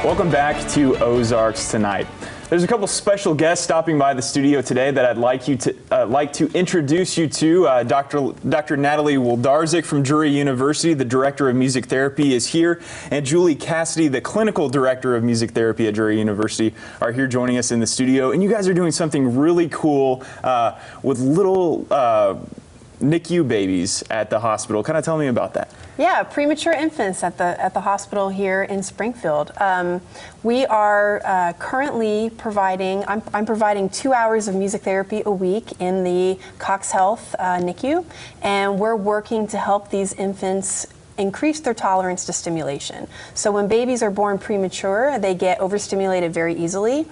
Welcome back to Ozarks Tonight. There's a couple special guests stopping by the studio today that I'd like to introduce you to. Dr. Natalie Woldarczyk from Drury University, the Director of Music Therapy, is here, and Julie Cassidy, the Clinical Director of Music Therapy at Drury University, are here joining us in the studio. And you guys are doing something really cool with little NICU babies at the hospital. Kind of tell me about that. Yeah, premature infants at the hospital here in Springfield. We are currently providing, I'm providing 2 hours of music therapy a week in the Cox Health NICU, and we're working to help these infants increase their tolerance to stimulation. So when babies are born premature, they get overstimulated very easily.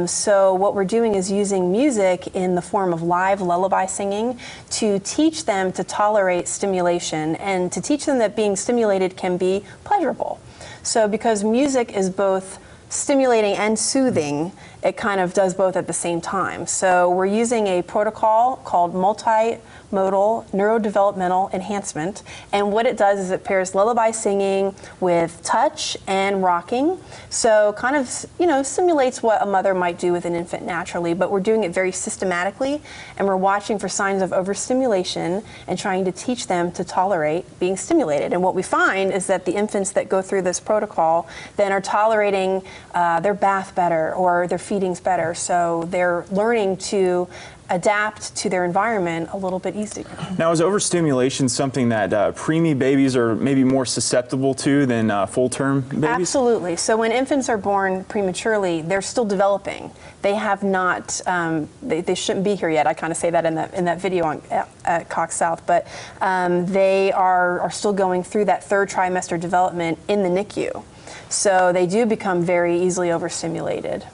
So what we're doing is using music in the form of live lullaby singing to teach them to tolerate stimulation and to teach them that being stimulated can be pleasurable. So because music is both stimulating and soothing, it kind of does both at the same time. So we're using a protocol called multimodal neurodevelopmental enhancement, and what it does is it pairs lullaby singing with touch and rocking. So kind of, you know, simulates what a mother might do with an infant naturally, but we're doing it very systematically, and we're watching for signs of overstimulation and trying to teach them to tolerate being stimulated. And what we find is that the infants that go through this protocol then are tolerating their bath better or their feedings better, so they're learning to adapt to their environment a little bit easier. Now, is overstimulation something that preemie babies are maybe more susceptible to than full-term babies? Absolutely. So when infants are born prematurely, they're still developing. They have not, they shouldn't be here yet. I kind of say that in that video at Cox South, but they are still going through that third trimester development in the NICU. So they do become very easily overstimulated.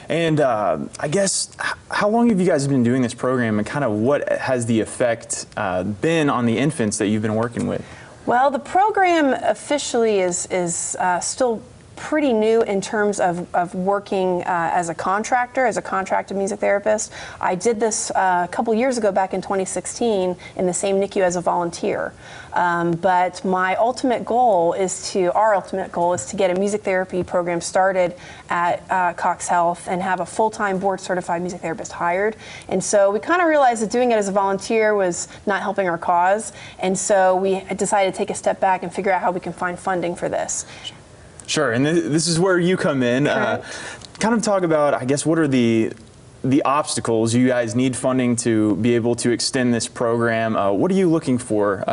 And I guess, how long have you guys been doing this program, and kind of what has the effect been on the infants that you've been working with? Well, the program officially is still pretty new in terms of working as a contracted music therapist. I did this a couple years ago, back in 2016, in the same NICU as a volunteer. But our ultimate goal is to get a music therapy program started at Cox Health and have a full-time board-certified music therapist hired. And so we kind of realized that doing it as a volunteer was not helping our cause, and so we decided to take a step back and figure out how we can find funding for this. Sure, and this is where you come in. Kind of talk about, I guess, what are the obstacles? You guys need funding to be able to extend this program. What are you looking for?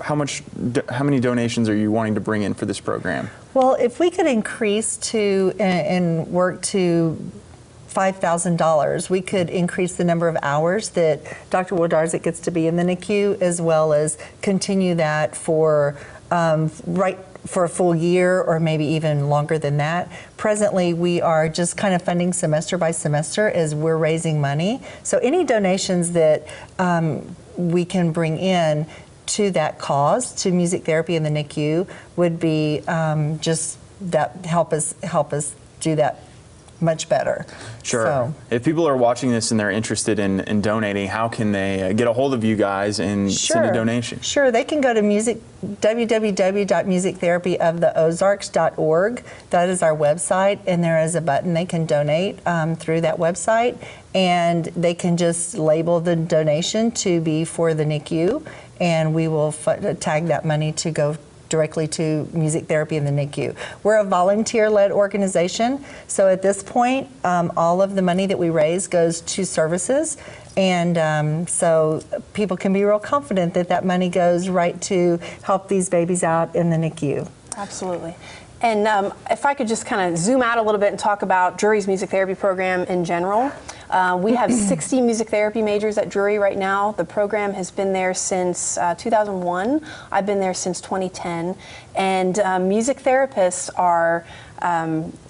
How many donations are you wanting to bring in for this program? Well, if we could increase to and work to $5,000, we could increase the number of hours that Dr. Woldarczyk gets to be in the NICU, as well as continue that for for a full year or maybe even longer than that. Presently, we are just kind of funding semester by semester as we're raising money. So any donations that we can bring in to that cause, to music therapy in the NICU, would be just that help us do that much better. Sure. So, if people are watching this and they're interested in donating, how can they get a hold of you guys and send a donation? Sure, they can go to www.musictherapyoftheozarks.org. That is our website, and there is a button they can donate through that website, and they can just label the donation to be for the NICU, and we will tag that money to go directly to music therapy in the NICU. We're a volunteer-led organization, so at this point, all of the money that we raise goes to services, and so people can be real confident that that money goes right to help these babies out in the NICU. Absolutely. And if I could just kind of zoom out a little bit and talk about Drury's music therapy program in general. We have 60 music therapy majors at Drury right now. The program has been there since 2001. I've been there since 2010. And music therapists are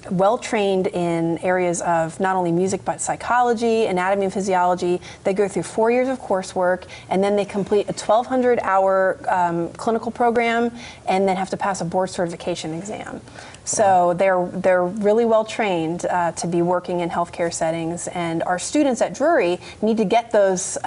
well trained in areas of not only music but psychology, anatomy and physiology. They go through 4 years of coursework, and then they complete a 1,200-hour clinical program, and then have to pass a board certification exam. So they're really well trained to be working in healthcare settings, and our students at Drury need to get those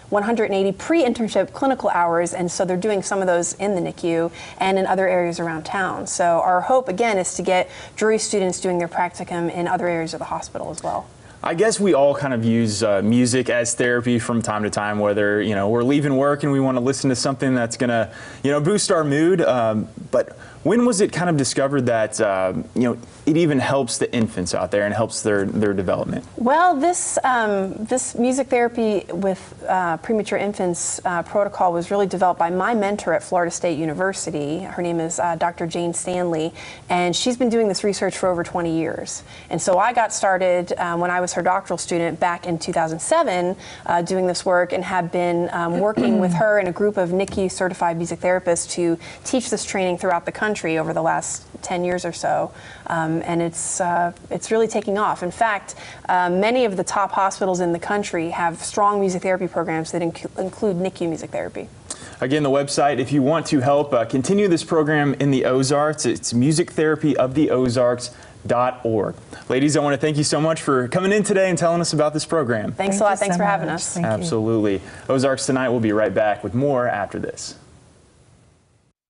180 pre-internship clinical hours, and so they're doing some of those in the NICU and in other areas around town. So our hope, again, is to get Drury students doing their practicum in other areas of the hospital as well. I guess we all kind of use music as therapy from time to time, whether, we're leaving work and we want to listen to something that's going to, boost our mood. But when was it kind of discovered that, it even helps the infants out there and helps their development? Well, this music therapy with premature infants protocol was really developed by my mentor at Florida State University. Her name is Dr. Jane Stanley, and she's been doing this research for over 20 years. And so I got started when I was her doctoral student back in 2007 doing this work, and have been working with her and a group of NICU certified music therapists to teach this training throughout the country over the last 10 years or so. And it's really taking off. In fact, many of the top hospitals in the country have strong music therapy programs that include NICU music therapy. Again, the website, if you want to help continue this program in the Ozarks, it's musictherapyoftheozarks.org. Ladies, I want to thank you so much for coming in today and telling us about this program. Thanks a lot. Thanks for having us. Thank you. Absolutely. Ozarks Tonight will be right back with more after this.